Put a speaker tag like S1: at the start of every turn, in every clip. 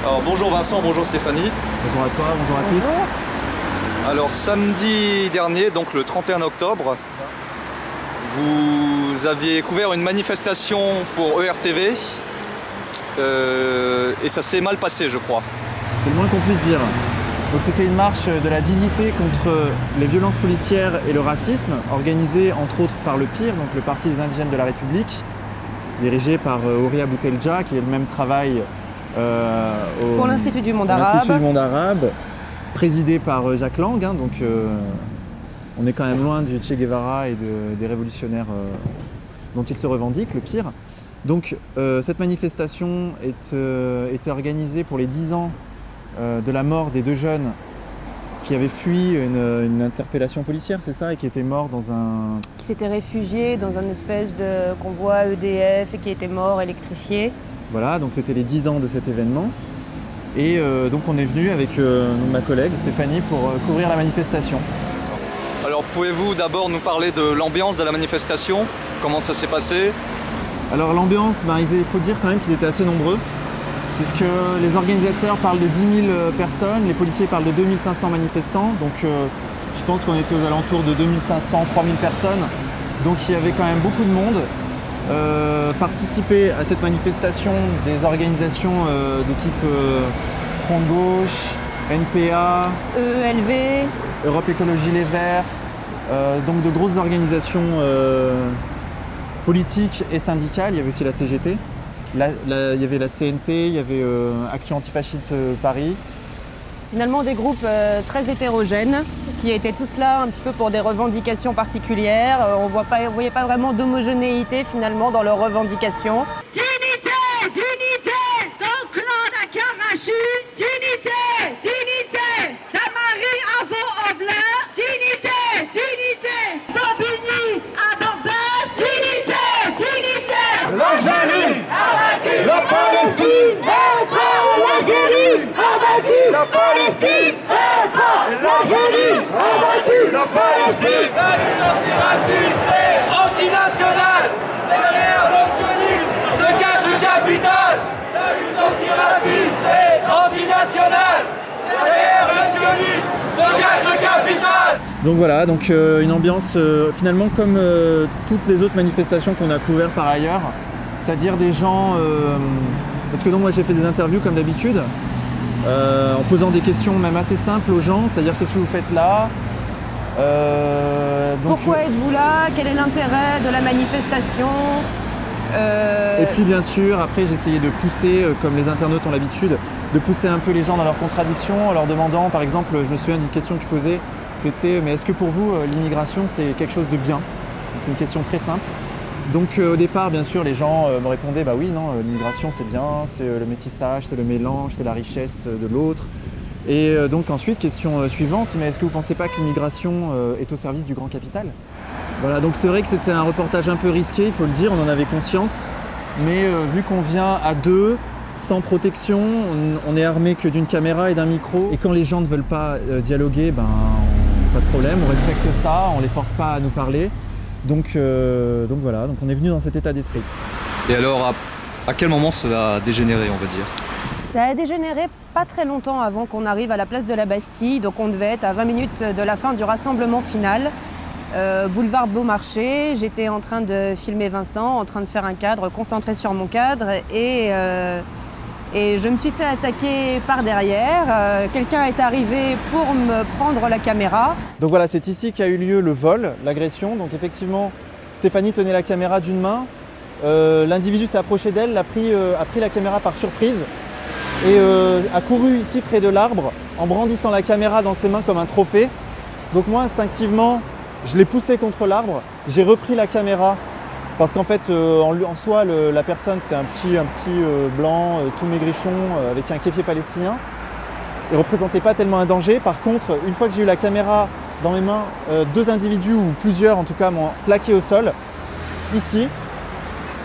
S1: Alors bonjour Vincent, bonjour Stéphanie.
S2: Bonjour à toi, bonjour à tous.
S1: Alors samedi dernier, donc le 31 octobre, vous aviez couvert une manifestation pour ERTV et ça s'est mal passé je crois.
S2: C'est le moins qu'on puisse dire. Donc c'était une marche de la dignité contre les violences policières et le racisme, organisée entre autres par le PIR, donc le Parti des indigènes de la République, dirigé par Horia Boutelja, qui est le même travail
S3: pour l'Institut du Monde
S2: Arabe, présidé par Jack Lang, hein, donc on est quand même loin du Che Guevara et des révolutionnaires dont il se revendique, le PIR. Donc cette manifestation était organisée pour les 10 ans de la mort des deux jeunes qui avaient fui une interpellation policière, c'est ça, et qui étaient morts dans un...
S3: Qui s'étaient réfugiés dans un espèce de convoi EDF et qui étaient morts électrifiés.
S2: Voilà, donc c'était les 10 ans de cet événement. Et donc on est venu avec ma collègue Stéphanie pour couvrir la manifestation.
S1: Alors pouvez-vous d'abord nous parler de l'ambiance de la manifestation? Comment ça s'est passé?
S2: Alors l'ambiance, il faut dire quand même qu'ils étaient assez nombreux, puisque les organisateurs parlent de 10 000 personnes, les policiers parlent de 2500 manifestants, donc je pense qu'on était aux alentours de 2500, 3000 personnes, donc il y avait quand même beaucoup de monde. Participer à cette manifestation des organisations de type Front de Gauche, NPA,
S3: EELV,
S2: Europe Écologie Les Verts, donc de grosses organisations politiques et syndicales. Il y avait aussi la CGT, il y avait la CNT, il y avait Action Antifasciste Paris.
S3: Finalement des groupes très hétérogènes qui étaient tous là un petit peu pour des revendications particulières. On ne voyait pas vraiment d'homogénéité finalement dans leurs revendications.
S4: Dignité, dignité, ton clan n'a qu'arraché. Dignité, dignité, ta Marie avant Obla. Dignité, dignité, ton Bini à Bobès. Dignité, dignité.
S5: L'Algérie a vaincu la Palestine. L'Algérie a vaincu la Palestine. L'Algérie a vaincu la Palestine.
S6: La lutte antiraciste et antinationale. Derrière le sionisme se cache le capital. La lutte antiraciste et antinationale. Derrière le sionisme se cache le capital.
S2: Donc voilà, donc une ambiance finalement comme toutes les autres manifestations qu'on a couvertes par ailleurs, c'est-à-dire des gens, parce que donc moi j'ai fait des interviews comme d'habitude, en posant des questions même assez simples aux gens, c'est-à-dire qu'est-ce que vous faites là,
S3: pourquoi êtes-vous là, quel est l'intérêt de la manifestation,
S2: Et puis bien sûr, après j'essayais de pousser, comme les internautes ont l'habitude, de pousser un peu les gens dans leurs contradictions en leur demandant, par exemple, je me souviens d'une question que je posais, c'était mais est-ce que pour vous l'immigration c'est quelque chose de bien? C'est une question très simple. Donc au départ, bien sûr, les gens me répondaient bah oui, non, l'immigration c'est bien, c'est le métissage, c'est le mélange, c'est la richesse de l'autre. Et donc ensuite, question suivante, mais est-ce que vous ne pensez pas que l'immigration est au service du grand capital? Voilà, donc c'est vrai que c'était un reportage un peu risqué, il faut le dire, on en avait conscience. Mais vu qu'on vient à deux, sans protection, on est armé que d'une caméra et d'un micro. Et quand les gens ne veulent pas dialoguer, pas de problème, on respecte ça, on ne les force pas à nous parler. Donc voilà, donc on est venu dans cet état d'esprit.
S1: Et alors, à quel moment ça a dégénéré, on va dire?
S3: Ça a dégénéré pas très longtemps avant qu'on arrive à la place de la Bastille, donc on devait être à 20 minutes de la fin du rassemblement final. Boulevard Beaumarchais, j'étais en train de filmer Vincent, en train de faire un cadre, concentré sur mon cadre et je me suis fait attaquer par derrière. Quelqu'un est arrivé pour me prendre la caméra.
S2: Donc voilà, c'est ici qu'a eu lieu le vol, l'agression. Donc effectivement, Stéphanie tenait la caméra d'une main. L'individu s'est approché d'elle, a pris la caméra par surprise et a couru ici près de l'arbre en brandissant la caméra dans ses mains comme un trophée. Donc moi, instinctivement, je l'ai poussé contre l'arbre, j'ai repris la caméra parce qu'en fait, en soi, la personne, c'est un petit blanc, tout maigrichon, avec un kéfier palestinien. Il ne représentait pas tellement un danger. Par contre, une fois que j'ai eu la caméra dans mes mains, deux individus, ou plusieurs en tout cas, m'ont plaqué au sol, ici.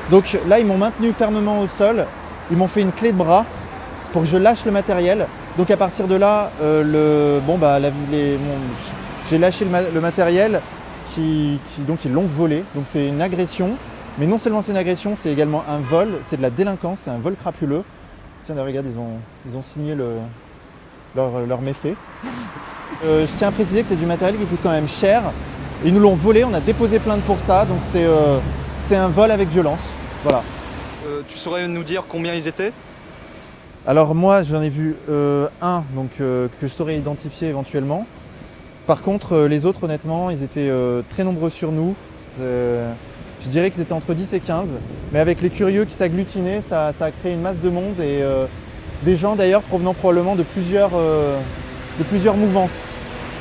S2: Donc là, ils m'ont maintenu fermement au sol, ils m'ont fait une clé de bras pour que je lâche le matériel. Donc à partir de là, j'ai lâché le matériel donc ils l'ont volé. Donc c'est une agression, mais non seulement c'est une agression, c'est également un vol, c'est de la délinquance, c'est un vol crapuleux. Tiens, regarde, ils ont signé leur méfait. Je tiens à préciser que c'est du matériel qui coûte quand même cher. Ils nous l'ont volé, on a déposé plainte pour ça, donc c'est un vol avec violence. Voilà.
S1: Tu saurais nous dire combien ils étaient?
S2: Alors moi, j'en ai vu un donc, que je saurais identifier éventuellement. Par contre, les autres, honnêtement, ils étaient très nombreux sur nous. Je dirais qu'ils étaient entre 10 et 15. Mais avec les curieux qui s'agglutinaient, ça a créé une masse de monde et des gens d'ailleurs provenant probablement de plusieurs mouvances.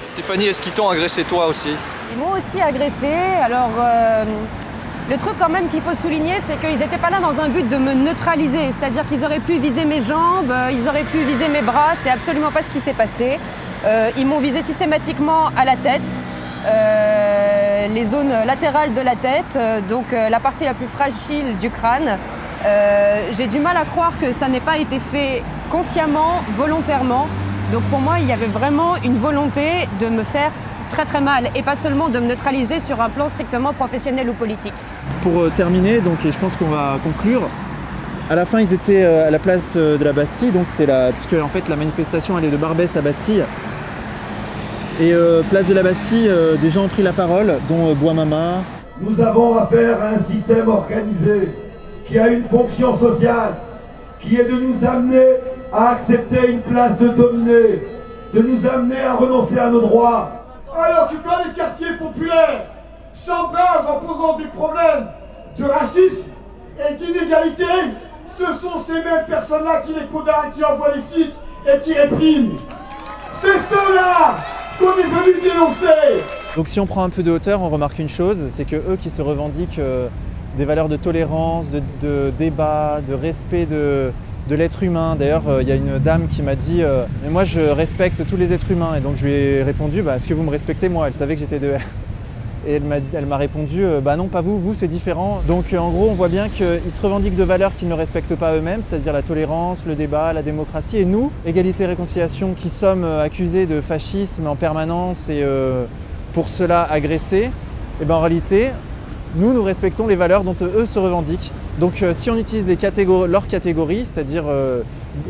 S1: Stéphanie, est-ce qu'ils t'ont agressé toi aussi?
S3: Ils m'ont aussi agressé. Alors, le truc quand même qu'il faut souligner, c'est qu'ils n'étaient pas là dans un but de me neutraliser. C'est-à-dire qu'ils auraient pu viser mes jambes, ils auraient pu viser mes bras. C'est absolument pas ce qui s'est passé. Ils m'ont visé systématiquement à la tête, les zones latérales de la tête, donc la partie la plus fragile du crâne. J'ai du mal à croire que ça n'ait pas été fait consciemment, volontairement. Donc pour moi, il y avait vraiment une volonté de me faire très très mal et pas seulement de me neutraliser sur un plan strictement professionnel ou politique.
S2: Pour terminer, donc, et je pense qu'on va conclure, à la fin ils étaient à la place de la Bastille, donc c'était puisque en fait la manifestation allait de Barbès à Bastille. Et place de la Bastille, des gens ont pris la parole, dont Bouamama.
S5: Nous avons affaire à un système organisé qui a une fonction sociale, qui est de nous amener à accepter une place de dominé, de nous amener à renoncer à nos droits. Alors tu vois les quartiers populaires s'embrasent en posant des problèmes de racisme et d'inégalité. Ce sont ces mêmes personnes-là qui les condamnent, qui envoient les flics et qui répriment. C'est ceux-là qu'on est venu dénoncer.
S2: Donc si on prend un peu de hauteur, on remarque une chose, c'est que eux qui se revendiquent des valeurs de tolérance, de débat, de respect de l'être humain. D'ailleurs, il y a une dame qui m'a dit « Mais moi, je respecte tous les êtres humains. » Et donc, je lui ai répondu « Est-ce que vous me respectez, moi ?» Elle savait que j'étais de R. Et elle m'a répondu « Bah non, pas vous, vous, c'est différent. » Donc, en gros, on voit bien qu'ils se revendiquent de valeurs qu'ils ne respectent pas eux-mêmes, c'est-à-dire la tolérance, le débat, la démocratie. Et nous, Égalité et Réconciliation, qui sommes accusés de fascisme en permanence et pour cela agressés, et ben en réalité, nous respectons les valeurs dont eux se revendiquent. Donc si on utilise leurs catégories, c'est-à-dire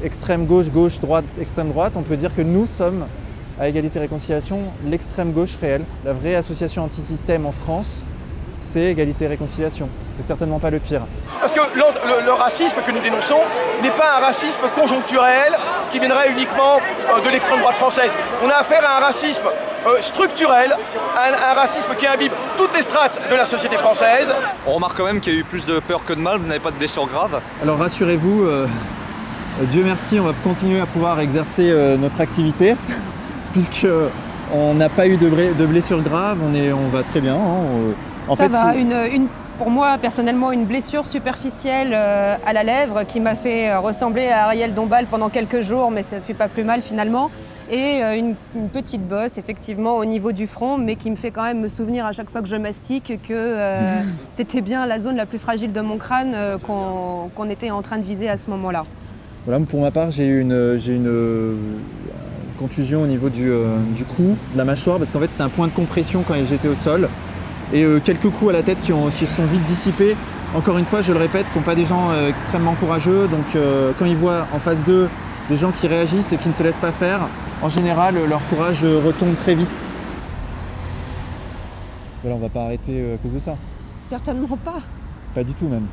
S2: extrême gauche, gauche, droite, extrême droite, on peut dire que nous sommes, à Égalité et Réconciliation, l'extrême gauche réelle. La vraie association anti-système en France, c'est Égalité et Réconciliation. C'est certainement pas le pire.
S7: Parce que le racisme que nous dénonçons n'est pas un racisme conjoncturel qui viendrait uniquement de l'extrême droite française. On a affaire à un racisme structurel, un racisme qui imbibe toutes les strates de la société française.
S1: On remarque quand même qu'il y a eu plus de peur que de mal, vous n'avez pas de blessures graves.
S2: Alors rassurez-vous, Dieu merci, on va continuer à pouvoir exercer notre activité, puisqu'on n'a pas eu de blessures graves, on va très bien. Hein.
S3: Ça va, pour moi personnellement une blessure superficielle à la lèvre qui m'a fait ressembler à Ariel Dombal pendant quelques jours, mais ça ne fut pas plus mal finalement. Et une petite bosse effectivement au niveau du front, mais qui me fait quand même me souvenir à chaque fois que je mastique que c'était bien la zone la plus fragile de mon crâne qu'on était en train de viser à ce moment-là.
S2: Voilà, pour ma part, j'ai eu une contusion au niveau du cou, de la mâchoire, parce qu'en fait c'était un point de compression quand j'étais au sol. Et quelques coups à la tête qui sont vite dissipés. Encore une fois, je le répète, ce ne sont pas des gens extrêmement courageux. Donc quand ils voient en face d'eux des gens qui réagissent et qui ne se laissent pas faire, en général, leur courage retombe très vite. Voilà, on ne va pas arrêter à cause de ça.
S3: Certainement pas.
S2: Pas du tout même.